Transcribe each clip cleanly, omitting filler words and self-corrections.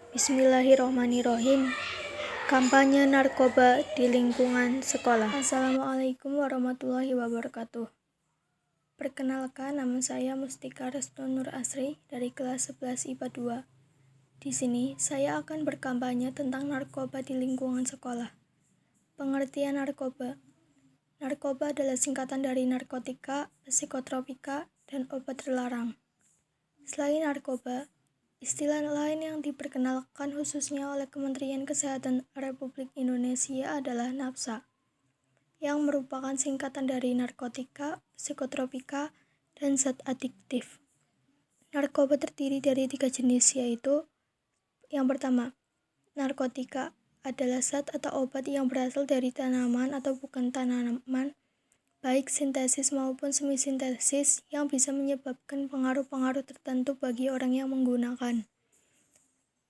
Bismillahirrohmanirrohim. Kampanye narkoba di lingkungan sekolah. Assalamualaikum warahmatullahi wabarakatuh. Perkenalkan, nama saya Mustika Restu Nur Asri dari kelas 11 IPA 2. Di sini saya akan berkampanye tentang narkoba di lingkungan sekolah. Pengertian narkoba. Narkoba adalah singkatan dari narkotika, psikotropika, dan obat terlarang. Selain narkoba, istilah lain yang diperkenalkan khususnya oleh Kementerian Kesehatan Republik Indonesia adalah NAPSA, yang merupakan singkatan dari narkotika, psikotropika, dan zat adiktif. Narkoba terdiri dari 3 jenis, yaitu yang pertama, narkotika adalah zat atau obat yang berasal dari tanaman atau bukan tanaman, baik sintesis maupun semi-sintesis, yang bisa menyebabkan pengaruh-pengaruh tertentu bagi orang yang menggunakan.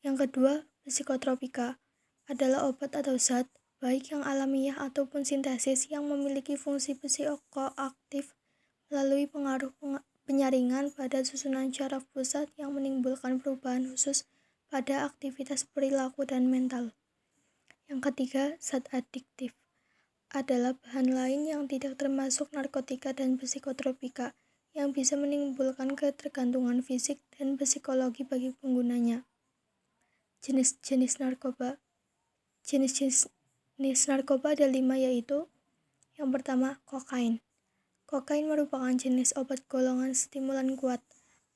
Yang kedua, psikotropika adalah obat atau zat, baik yang alamiah ataupun sintesis, yang memiliki fungsi psikoaktif melalui pengaruh penyaringan pada susunan syaraf pusat yang menimbulkan perubahan khusus pada aktivitas perilaku dan mental. Yang ketiga, zat adiktif adalah bahan lain yang tidak termasuk narkotika dan psikotropika, yang bisa menimbulkan ketergantungan fisik dan psikologi bagi penggunanya. Jenis-jenis narkoba. Jenis-jenis narkoba ada 5, yaitu yang pertama, kokain. Kokain merupakan jenis obat golongan stimulan kuat.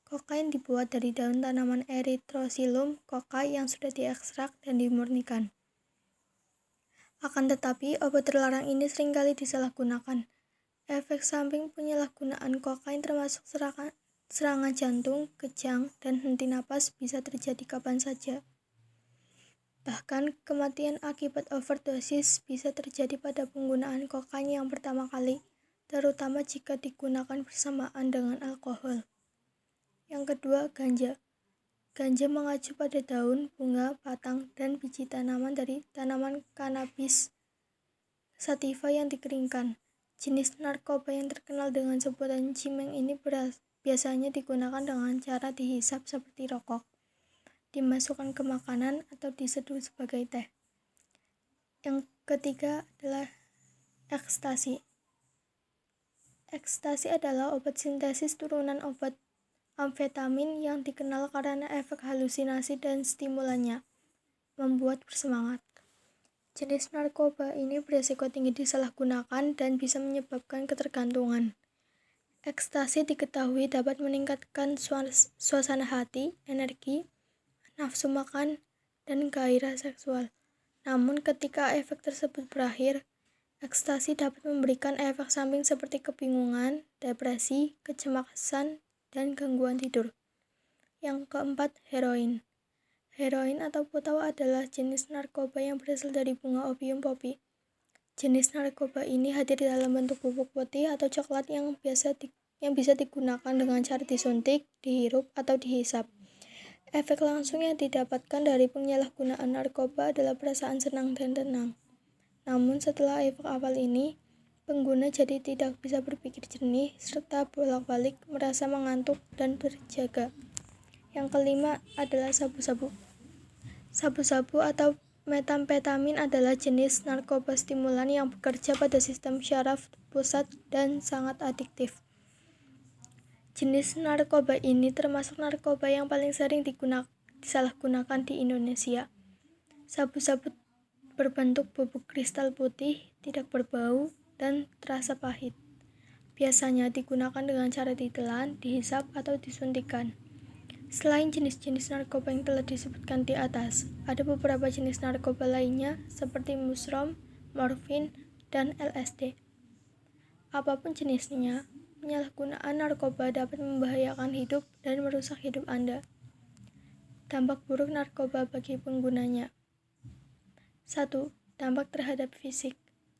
Kokain dibuat dari daun tanaman Erythrocylum cocci yang sudah diekstrak dan dimurnikan. Akan tetapi, obat terlarang ini seringkali disalahgunakan. Efek samping penyalahgunaan kokain termasuk serangan jantung, kejang, dan henti napas bisa terjadi kapan saja. Bahkan, kematian akibat overdosis bisa terjadi pada penggunaan kokain yang pertama kali, terutama jika digunakan bersamaan dengan alkohol. Yang kedua, ganja. Ganja mengacu pada daun, bunga, batang, dan biji tanaman dari tanaman cannabis sativa yang dikeringkan. Jenis narkoba yang terkenal dengan sebutan cimeng ini biasanya digunakan dengan cara dihisap seperti rokok, dimasukkan ke makanan, atau diseduh sebagai teh. Yang ketiga adalah ekstasi. Ekstasi adalah obat sintesis turunan obat amfetamin yang dikenal karena efek halusinasi dan stimulannya membuat bersemangat. Jenis narkoba ini beresiko tinggi disalahgunakan dan bisa menyebabkan ketergantungan. Ekstasi diketahui dapat meningkatkan suasana hati, energi, nafsu makan, dan gairah seksual. Namun ketika efek tersebut berakhir, ekstasi dapat memberikan efek samping seperti kebingungan, depresi, kecemasan, dan gangguan tidur. Yang keempat, heroin. Heroin atau putau adalah jenis narkoba yang berasal dari bunga opium poppy. Jenis narkoba ini hadir dalam bentuk bubuk putih atau coklat yang bisa digunakan dengan cara disuntik, dihirup, atau dihisap. Efek langsung yang didapatkan dari penyalahgunaan narkoba adalah perasaan senang dan tenang. Namun setelah efek awal ini, pengguna jadi tidak bisa berpikir jernih, serta bolak-balik merasa mengantuk dan berjaga. Yang kelima adalah sabu-sabu. Sabu-sabu atau metamfetamin adalah jenis narkoba stimulan yang bekerja pada sistem syaraf pusat dan sangat adiktif. Jenis narkoba ini termasuk narkoba yang paling sering disalahgunakan di Indonesia. Sabu-sabu berbentuk bubuk kristal putih, tidak berbau, dan terasa pahit. Biasanya digunakan dengan cara ditelan, dihisap, atau disuntikkan. Selain jenis-jenis narkoba yang telah disebutkan di atas, ada beberapa jenis narkoba lainnya seperti mushroom, morfin, dan LSD. Apapun jenisnya, penyalahgunaan narkoba dapat membahayakan hidup dan merusak hidup Anda. Dampak buruk narkoba bagi penggunanya. 1. Dampak terhadap fisik.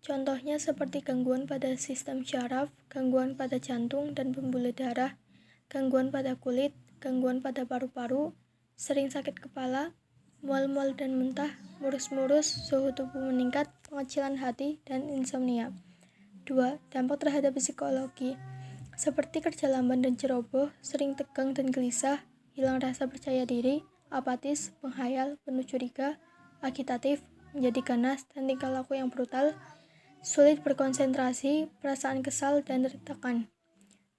Contohnya seperti gangguan pada sistem syaraf, gangguan pada jantung dan pembuluh darah, gangguan pada kulit, gangguan pada paru-paru, sering sakit kepala, mual-mual dan muntah, murus-murus, suhu tubuh meningkat, pengecilan hati, dan insomnia. 2. Dampak terhadap psikologi. Seperti kerja lamban dan ceroboh, sering tegang dan gelisah, hilang rasa percaya diri, apatis, penghayal, penuh curiga, agitatif, menjadi ganas, dan tingkah laku yang brutal, sulit berkonsentrasi, perasaan kesal dan tertekan,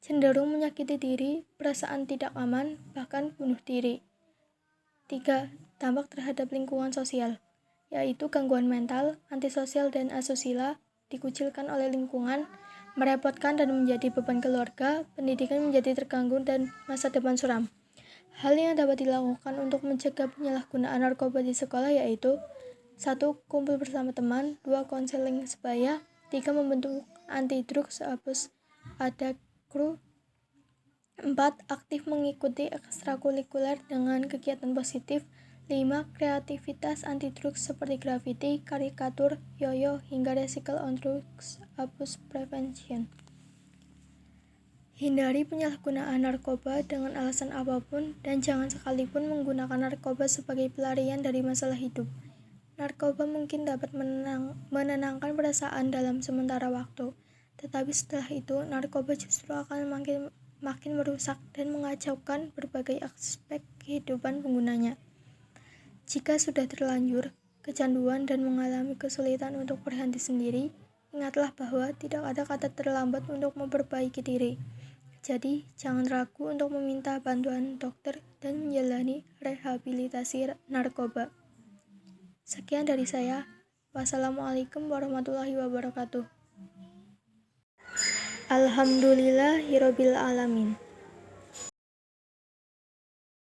cenderung menyakiti diri, perasaan tidak aman, bahkan bunuh diri. 3. Dampak terhadap lingkungan sosial, yaitu gangguan mental, antisosial dan asusila, dikucilkan oleh lingkungan, merepotkan dan menjadi beban keluarga, pendidikan menjadi terganggu dan masa depan suram. Hal yang dapat dilakukan untuk mencegah penyalahgunaan narkoba di sekolah yaitu 1. Kumpul bersama teman, 2. Konseling sebaya, 3. Membentuk anti-drugs abuse ada kru, 4. Aktif mengikuti ekstrakurikuler dengan kegiatan positif, 5. Kreativitas anti-drugs seperti graffiti, karikatur, yoyo, hingga recycle on drugs abuse prevention. Hindari penyalahgunaan narkoba dengan alasan apapun dan jangan sekalipun menggunakan narkoba sebagai pelarian dari masalah hidup. Narkoba mungkin dapat menenangkan perasaan dalam sementara waktu, tetapi setelah itu narkoba justru akan makin merusak dan mengacaukan berbagai aspek kehidupan penggunanya. Jika sudah terlanjur kecanduan dan mengalami kesulitan untuk berhenti sendiri, ingatlah bahwa tidak ada kata terlambat untuk memperbaiki diri. Jadi, jangan ragu untuk meminta bantuan dokter dan menjalani rehabilitasi narkoba. Sekian dari saya. Wassalamualaikum warahmatullahi wabarakatuh. Alhamdulillahirabbil alamin.